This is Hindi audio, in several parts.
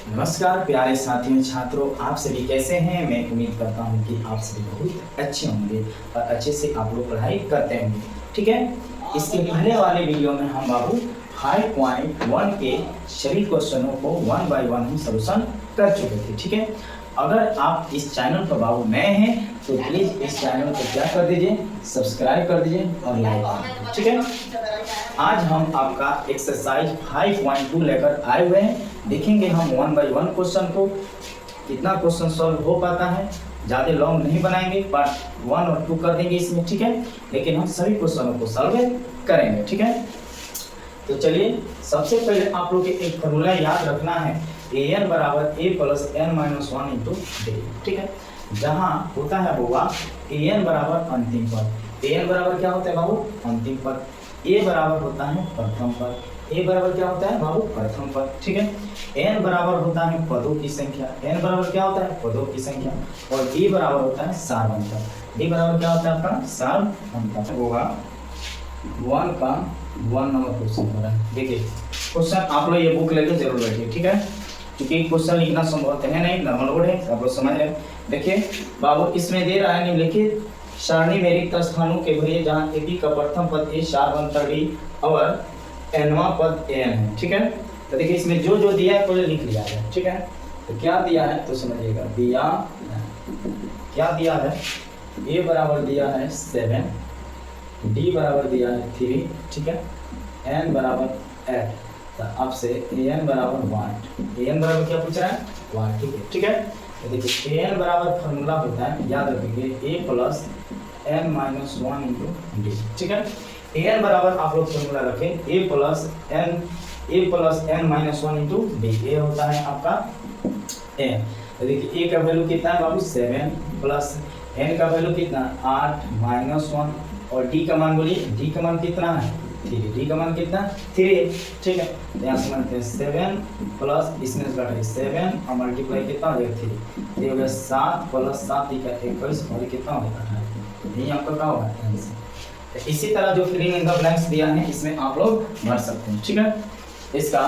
नमस्कार प्यारे साथियों छात्रों, आप सभी कैसे हैं। मैं उम्मीद करता हूं कि आप सभी बहुत अच्छे होंगे और अच्छे से आप लोग पढ़ाई करते होंगे। ठीक है, इसके पहले वाले वीडियो में हम बाबू 5.1 के सभी क्वेश्चनों को 1 बाय 1 हम सॉल्यूशन कर चुके थे। ठीक है, अगर आप इस चैनल पर बाबू नए हैं तो प्लीज इस चैनल को क्या कर दीजिए, सब्सक्राइब कर दीजिए और लाइक कर दीजिए। ठीक है, आज हम आपका एक्सरसाइज 5.2 लेकर आए हुए हैं। देखेंगे हम 1 बाय 1 क्वेश्चन को, कितना क्वेश्चन सॉल्व हो पाता है। ज़्यादा लॉन्ग नहीं बनाएंगे, पार्ट 1 और 2 कर देंगे इसमें। ठीक है, लेकिन हम सभी क्वेश्चनों को सॉल्व करेंगे। ठीक है, तो चलिए सबसे पहले आप लोग एक फॉर्मूला याद रखना है, an बराबर a plus n minus 1 into d. ठीक है, जहाँ होता है होगा an बराबर अंतिम पद। an बराबर क्या होता है बाबू, अंतिम पद। a बराबर होता है प्रथम पद। a बराबर क्या होता है बाबू, प्रथम पद। ठीक है, n बराबर होता है पदों की संख्या। n बराबर क्या होता है, पदों की संख्या। और d बराबर होता है सारवंतक। d बराबर क्या होता है आपका, सारवंतक। होगा 1 का 1 नंबर क्वेश्चन हो रहा है। देखिए क्वेश्चन आप लोग ये बुक लेके जरूर बैठिए। ठीक है, क्योंकि क्वेश्चन लिखना संभव है नहीं, नॉर्मल वर्ड है, आप लोग समझ रहे हैं। देखिए बाबू इसमें दे रहा है निम्नलिखित सारणी में रिक्त स्थानों के भरिए जहाँ एपी का प्रथम पद ए सारवंतक डी और एनवा पद एन है। ठीक है, तो देखिए इसमें जो जो दिया है पहले लिख लिया है। ठीक है, तो क्या दिया है तो समझिएगा, दिया क्या दिया है, ए बराबर दिया है 7, डी बराबर दिया है 3। ठीक है, एन बराबर 8, तो आपसे एन बराबर 1। एन बराबर क्या पूछ रहा है, 1। ठीक है, ठीक है, तो देखिए एन बराबर फॉर्मूला होता है, याद रखेंगे a plus n minus 1 into d. ठीक है, एन बराबर आप लोग फॉर्मूला रखें a plus n minus 1 into d. A होता है आपका एन। तो देखिए ए का वैल्यू कितना है बाबू 7 प्लस एन का वैल्यू कितना 8 माइनस 1 और डी का मान बोलिए, डी का मान कितना है 3। डी का मान कितना 3। ठीक है, तो यहाँ से मानते हैं 7 प्लस इसमें से घटाइए 7 और मल्टीप्लाई कितना हो जाएगा 3। ये हो गया 7 प्लस 7 का 21 और कितना हो गया 18। यही आपका क्या होगा आंसर। तो इसी तरह जो फिलिंग इन द ब्लैंक्स दिया है इसमें आप लोग भर सकते हैं। ठीक है, इसका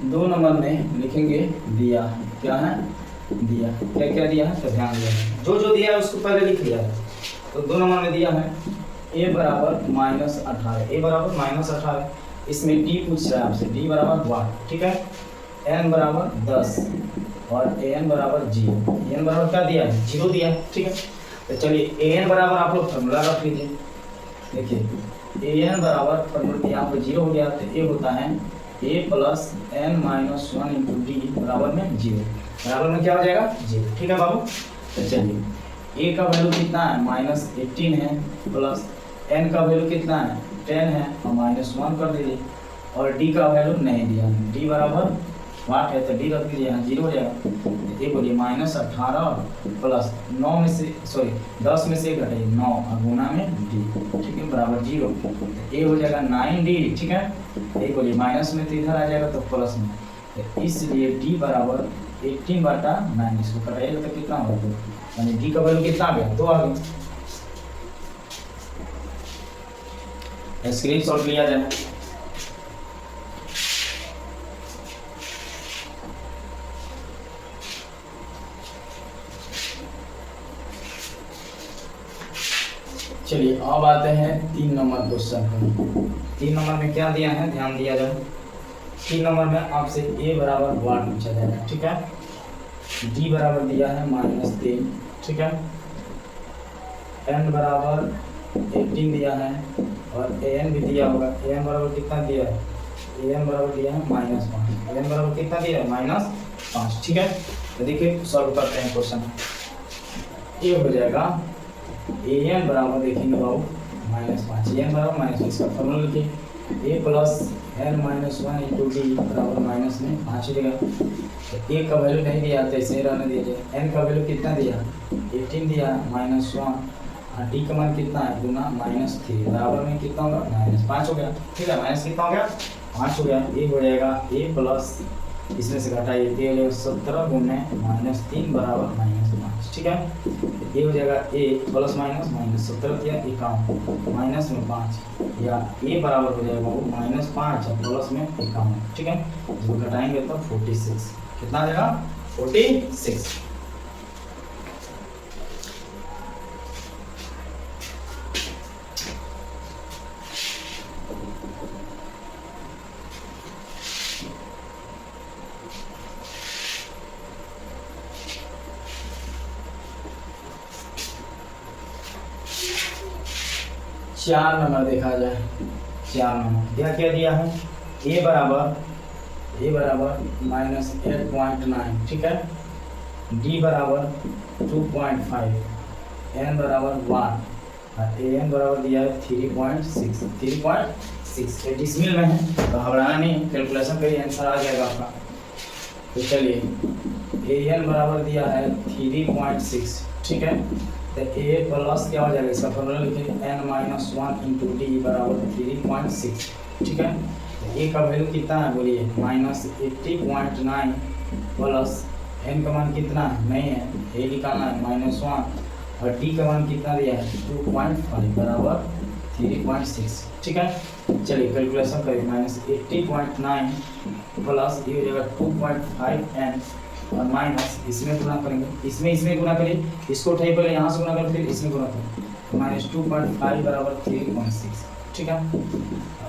2 नंबर में लिखेंगे दिया, क्या है दिया, क्या क्या दिया है तो ध्यान दिया है, जो जो दिया है उसको पहले लिख लिया है। तो 2 नंबर में दिया है a बराबर -18, a बराबर -18, इसमें d पूछ रहा है आपसे, d बराबर 1। ठीक है, n बराबर 10 और an बराबर 0। n बराबर क्या दिया है 0 दिया है। ठीक है, तो चलिए an बराबर आप लोग फॉर्मूला रख लीजिए। देखिए an बराबर फॉर्मूला यहाँ पर 0 हो गया, तो a होता है a plus n minus 1 into D बराबर में 0। बराबर में क्या हो जाएगा 0। ठीक है बाबू, तो चलिए a का वैल्यू कितना है -18 है, प्लस n का वैल्यू कितना है 10 है और -1 कर दीजिए, और d का वैल्यू नहीं दिया, d बराबर 8 है तो d रख दीजिए, यहाँ 0 हो जाएगा। ये बोलिए -18 प्लस 9 में से 10 में से घटाइए 9 और गुना में d। ठीक है, बराबर 0। तो ये हो जाएगा 9d। ठीक है, ये बोलिए माइनस में तो इधर आ जाएगा तो प्लस में, तो इसलिए d बराबर 18/9। इसको कटाइएगा तो कितना होगा, यानी d का वैल्यू कितना आ गया 2 आ गया। स्क्रीनशॉट लिया जाए। चलिए अब आते हैं 3 नंबर क्वेश्चन पर। 3 नंबर में क्या दिया है ध्यान दिया जाए। 3 नंबर में आपसे a बराबर 1 पूछा जाएगा। ठीक है, d बराबर दिया है -3। ठीक है, n बराबर 18 दिया है और an भी दिया होगा। an बराबर कितना दिया है, an बराबर दिया है -5। an बराबर कितना दिया है -5। ठीक है, तो देखिए सॉल्व करते हैं क्वेश्चन। ये हो जाएगा an बराबर देखेंगे बाबू -5, an बराबर -5, इसका फॉर्मूला लिखिए a plus n minus 1 into D बराबर माइनस में 5 हो जाएगा। तो a का वैल्यू नहीं दिया तो इसे रहने दीजिए। n का वैल्यू कितना दिया 18 दिया -1 और d का मान कितना है गुना -3 बराबर में कितना होगा -5 हो गया। ठीक है, माइनस कितना हो गया 5 हो गया। ये हो जाएगा a प्लस इसमें से घटाइए 17 गुने -3 बराबर -5। 5, ठीक है। ये हो जाएगा ए प्लस माइनस माइनस 17 या 51 माइनस में 5, या ए बराबर हो जाएगा वो -5 और प्लस में 51, ठीक है। इसको घटाएंगे तो 46, कितना आ जाएगा 46। चार नंबर देखा जाए, 4 नंबर क्या क्या दिया है, ए बराबर -8.9, ठीक है। डी बराबर 2.5, एन बराबर 1 और ए एन बराबर दिया है 3.6 ये डिसमिल में है तो घबराना नहीं, कैलकुलेशन करिए आंसर आ जाएगा आपका। तो चलिए ए एन बराबर दिया है 3.6, ठीक है। तो ए प्लस क्या हो जाएगा, इसका फॉर्मूला लिखेंगे n-1 इंटू डी बराबर 3.6, ठीक है। तो ए का वैल्यू कितना है बोलिए, -80.9 प्लस एन का मान कितना है, नहीं है, ए निकालना है -1 और डी का मान कितना दिया है 2.5 बराबर 3.6, ठीक है। चलिए कैलकुलेशन करिए, -80.9 प्लस ये हो जाएगा 2.5 एन और माइनस इसमें गुना करेंगे, इसमें गुना करिए, इसको उठाइए पहले यहाँ से गुना करें फिर इसमें गुना करें, -2.5 बराबर 3.6, ठीक है।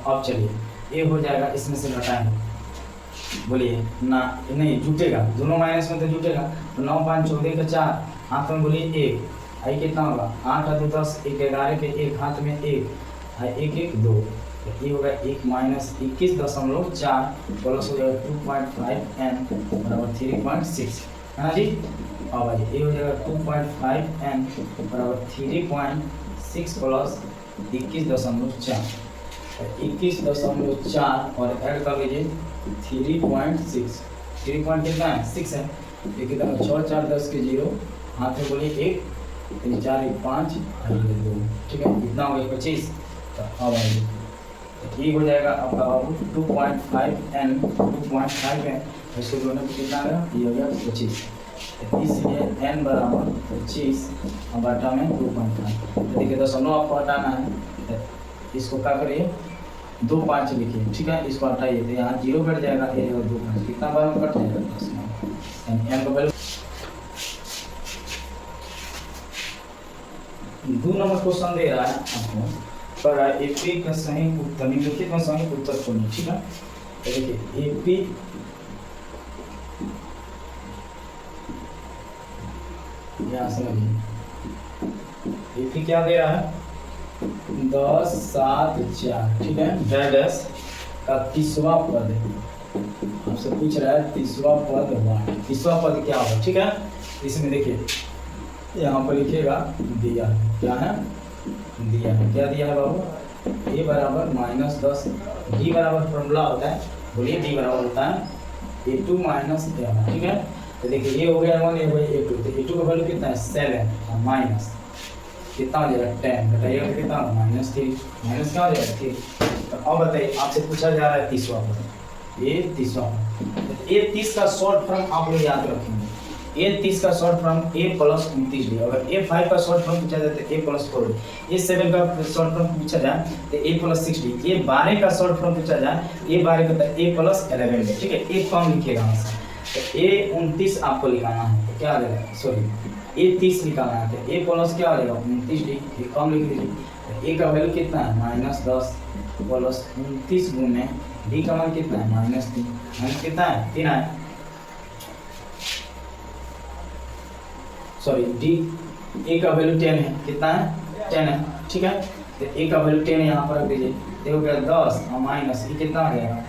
अब चलिए ये हो जाएगा, इसमें से घटाएंगे, बोलिए ना नहीं जुटेगा, दोनों माइनस में तो जुटेगा, तो 9 5 14 का 4 हाथ में बोलिए 1, आई कितना होगा 8 और 2 10, 1 11 के 1 हाथ में 1 और 1 1 2, ये होगा 1 -21.4 प्लस हो जाएगा 2.5 एन बराबर 3.6, है ना जी। अब आइए ये हो जाएगा 2.5 एन बराबर 3.6 प्लस 21.4, 21.4 और ऐड कर लीजिए 3.6, 3 पॉइंट कितना है 6 है, ये कितना 6 4 10 के 0 हाथ में बोलिए 1 3 4 1 5 और 2, ठीक है, कितना हो गया 25। तो अब आइए ये हो जाएगा आपका बाबू 2.5 एन 2.5 एन, इसको दोनों को कितना आएगा, ये हो गया 25, इसलिए एन बराबर 25 और बटा में 2.5। तो देखिए दशमलव आपको हटाना है, इसको क्या करिए 2 5 लिखिए, ठीक है, इसको हटाइए तो यहाँ 0 बैठ जाएगा, ये 2 5 कितना बार में कट जाएगा, एन का वैल्यू 2 नंबर क्वेश्चन दे रहा है आपको पर एपी का सही उत्तर निम्नलिखित में सही उत्तर चुनिए, ठीक है। तो देखिए एपी यहाँ समझिए एपी क्या दे रहा है 10 7 4, ठीक है, डैश का 30वां पद आपसे पूछ रहा है 30वां पद 30वां पद क्या होगा, ठीक है। इसमें देखिए यहाँ पर लिखिएगा दिया क्या है, दिया है, क्या दिया है बाबू, ए बराबर -10, डी बराबर फॉर्मूला होता है, बोलिए डी बराबर होता है a2 - a1, ठीक है। तो देखिए ये हो गया 1, ये हो गया a2, तो a2 का वैल्यू कितना है 7 और माइनस कितना हो जाएगा 10, बताइएगा तो कितना होगा -3, माइनस क्या हो जाएगा 3। तो अब बताइए आपसे पूछा जा रहा है 30वां पद, ये 30वां पद, ये 30 का शॉर्ट फॉर्म आप लोग याद रखेंगे, ए 30 का शॉर्ट फॉर्म ए प्लस 29 डी, अगर ए 5 का शॉर्ट फॉर्म पूछा जाए तो ए प्लस 4 डी, ए 7 का शॉर्ट फॉर्म पूछा जाए तो ए प्लस 6 डी, ए 12 का शॉर्ट फॉर्म पूछा जाए ए 12 का तो ए प्लस 11 डी, ठीक है। ए कम लिखिएगा यहाँ से, तो ए 29 आपको लिखाना है, तो क्या आ जाएगा, सॉरी ए 30 निकालना है, तो ए प्लस क्या आ जाएगा 29 डी, ये कम लिख लीजिए। तो ए का वैल्यू कितना है -10 प्लस 29 गुने डी का मान कितना है -3, माइनस कितना है 3 है, सॉरी डी ए का वैल्यू 10 है, कितना है 10 है, ठीक है। तो ए का वैल्यू 10 यहाँ पर रख दीजिए, ये हो गया 10 और माइनस ये कितना हो जाएगा,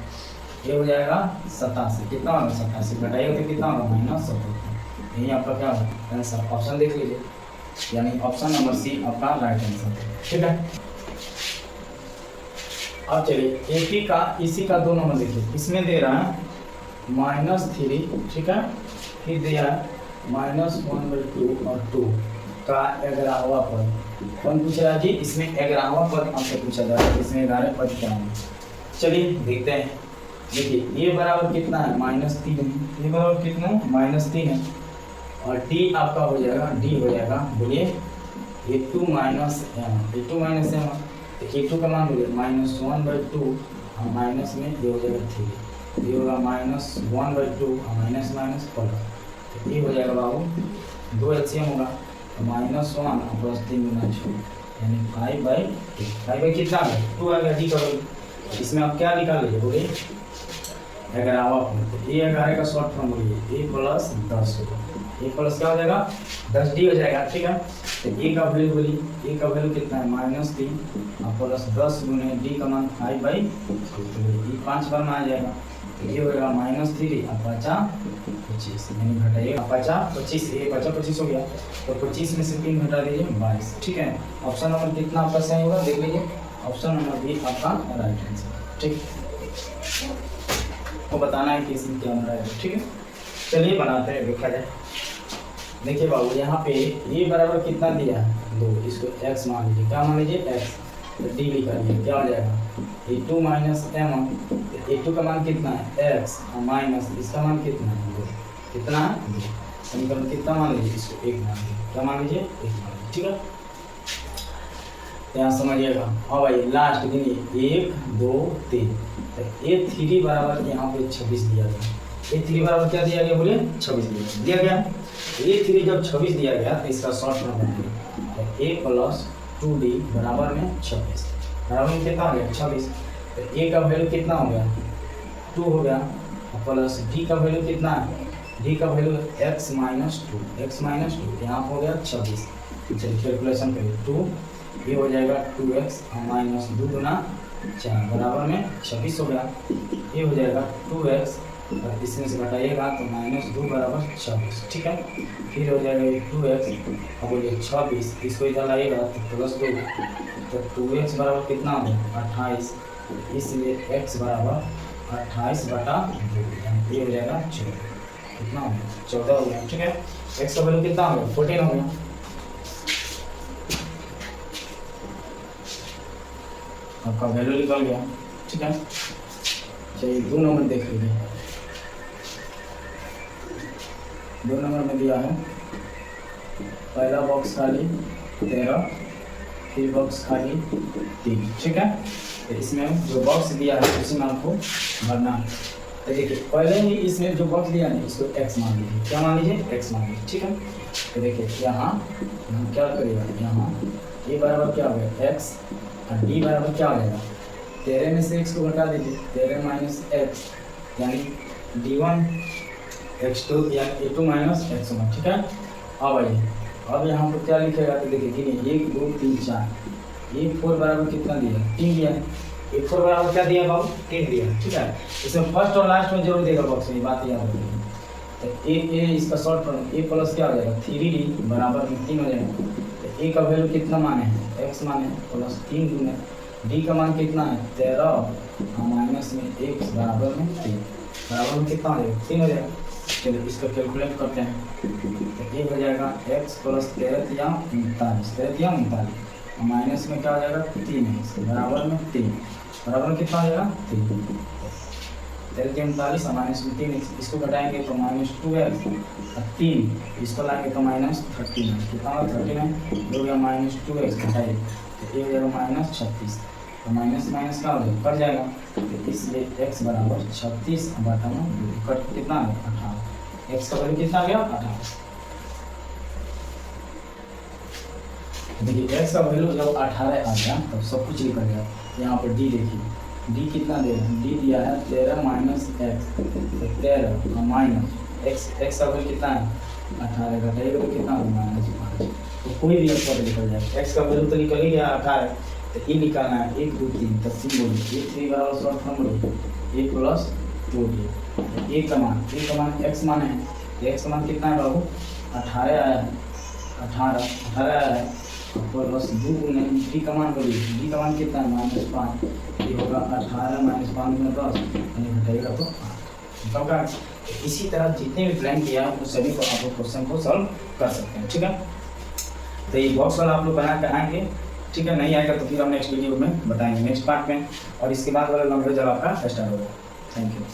ये हो जाएगा 87, कितना होगा 87 घटाइएगा तो कितना होगा -17, यही आपका क्या होगा आंसर, ऑप्शन देख लीजिए, यानी ऑप्शन नंबर सी आपका राइट आंसर, ठीक है। अब चलिए एपी का इसी का 2 नंबर देखिए, इसमें दे रहा है -3, ठीक है, फिर दिया है -1/2 और 2 का 11वां पद, कौन पूछ रहा है जी, इसमें 11वां पद आपसे पूछा जा रहा है, इसमें 11 पद क्या है, चलिए देखते हैं। देखिए ये बराबर कितना है -3 है, ये बराबर कितना है -3 है, और डी आपका हो जाएगा, डी हो जाएगा बोलिए A2 minus M, A2 minus M, तो A2 का मान बोलिए -1/2 और माइनस में ये हो जाएगा 3, ये होगा -1/2 और माइनस माइनस प्लस, तो ये हो जाएगा बाबू 2 LCM होगा, तो -1 और प्लस 3 गुना 6 यानी 5/2, 5 कितना है 2 आ गया डी का वैल्यू। इसमें आप क्या निकाल लीजिए बोलिए 11वां पॉइंट, तो ये 11 का शॉर्ट फॉर्म बोलिए A प्लस 10 होगा, A प्लस क्या हो जाएगा 10D हो जाएगा, ठीक है। तो A का वैल्यू बोलिए, A का वैल्यू कितना है -3 और प्लस 10 गुने D का मान 5/2, ये 5 बार में आ जाएगा, तो ये होगा -3 और 25 यानी घटाइए 25, ये 25 हो गया, तो 25 में से 3 घटा दीजिए 22, ठीक है। ऑप्शन नंबर कितना आपका सही होगा देख लीजिए, ऑप्शन नंबर बी आपका राइट आंसर, ठीक। को बताना है कि इसमें क्या हो रहा है, ठीक है। चलिए बनाते हैं, देखा जाए। देखिए बाबू यहाँ पे ये बराबर कितना दिया है 2, इसको x मान लीजिए, क्या मान लीजिए x, तो d लिखा लीजिए, क्या हो जाएगा A2 माइनस m, A2 का मान कितना है x और माइनस इसका मान कितना है 2, कितना है 2, समीकरण कितना मान लीजिए, इसको 1 मान लीजिए, क्या मान लीजिए 1 मान लीजिए, ठीक है। यहाँ समझिएगा, हाँ भाई लास्ट गिनिए 1 2 3, तो A3 बराबर यहाँ पे 26 दिया गया, A3 बराबर क्या दिया गया बोलिए 26 दिया गया। A3 जब 26 दिया गया तो इसका शॉर्ट फॉर्म बनाइए, A प्लस 2D बराबर में 26, बराबर में कितना हो गया 26, तो A का वैल्यू कितना हो गया 2 हो गया, प्लस D का वैल्यू कितना है, D का वैल्यू x माइनस 2 यहाँ हो गया 26, चलिए कैलकुलेशन करिए 2, ये हो जाएगा 2x माइनस 2 गुना 4 बराबर में 26 हो गया, ये हो जाएगा 2x और इसमें से घटाइएगा तो -2 बराबर 26, ठीक है। फिर हो जाएगा 2x और बोलिए 26, इसको इधर लाइएगा तो +2, तो 2x बराबर कितना हो गया 28, इसलिए x बराबर 28/2, ये हो जाएगा 14, कितना हो गया 14 हो गया, ठीक है। x का वैल्यू कितना हो गया 14 हो गया, आपका वैल्यू निकल गया, ठीक है। चलिए 2 नंबर देख लीजिए, 2 नंबर में दिया है पहला बॉक्स खाली 13, फिर बॉक्स खाली 3, ठीक है। तो इसमें जो बॉक्स दिया है उसी में आपको भरना है। तो देखिए पहले ही इसमें जो बॉक्स दिया है इसको x मान लीजिए, क्या मान लीजिए x मान लीजिए, ठीक है। तो देखिए यहाँ क्या करिएगा, यहाँ ये बराबर क्या हो गया x और d बराबर क्या हो जाएगा 13 में से x को घटा दीजिए, 13 माइनस x यानी d1 x2 यानी A2 माइनस x1, ठीक है। अब आइए, अब यहाँ पर क्या लिखेगा तो देखिए गिनिए 1 2 3 4, ये 4 बराबर कितना दिया 3 दिया है, ये 4 बराबर क्या दिया बाबू 3 दिया, ठीक है। इसमें फर्स्ट और लास्ट में जरूर देगा बॉक्स में, बात याद रखिए। तो ए इसका शॉर्ट फॉर्म A प्लस क्या हो जाएगा 3D बराबर में 3 हो जाएगा, तो A का वैल्यू कितना माने है x माने प्लस 3 गुना D का मान कितना है 13 और माइनस में x बराबर में 3, बराबर में कितना हो जाएगा 3 हो जाएगा। चलिए इसको कैलकुलेट करते हैं, तो ये हो जाएगा x प्लस 13 या 39 और माइनस में क्या हो जाएगा 3x बराबर में 3, बराबर में कितना हो जाएगा 3, 39 और माइनस में 3x, इसको घटाएंगे तो -2x और 3 इसको लाएंगे तो -13, कितना होगा 39 हो गया, -2x घटाइए तो ये हो जाएगा -36 और माइनस माइनस क्या हो जाएगा कट जाएगा, तो इसलिए x बराबर 36 बटा में कट कितना आ गया 18, x का वैल्यू कितना आ गया 18। देखिए x का वैल्यू जब 18 आ गया तब सब कुछ निकल गया। यहाँ पर d देखिए, d कितना दे रहा है, d दिया है 13 माइनस x, तो 13 माइनस x का वैल्यू कितना है 18 घटाइएगा तो कितना होगा -5, तो कोई भी एक निकल जाएगा। x का वैल्यू तो निकल ही गया 18, तो ये निकालना है 1 2 3 तब 3 बोलिए, 3 बराबर शॉर्ट फॉर्म बोलिए 1 प्लस 2d, a का मान x मान है, x का मान कितना है बाबू 18 आया है, 18 आया है, प्लस 2 गुने d का मान बोलिए, d का मान कितना है -5, ये होगा 18 माइनस 5 गुना 10 यानी घटाएगा तो 8, का इसी तरह जितने भी प्लान किया उन सभी को आप लोग क्वेश्चन को सॉल्व कर सकते हैं, ठीक है। तो ये बॉक्स वाला आप लोग बना कर आएंगे, ठीक है। नहीं आएगा तो फिर हम नेक्स्ट वीडियो में बताएंगे नेक्स्ट पार्ट में, और इसके बाद वाला लॉन्ग जब आपका स्टार्ट होगा। Thank you.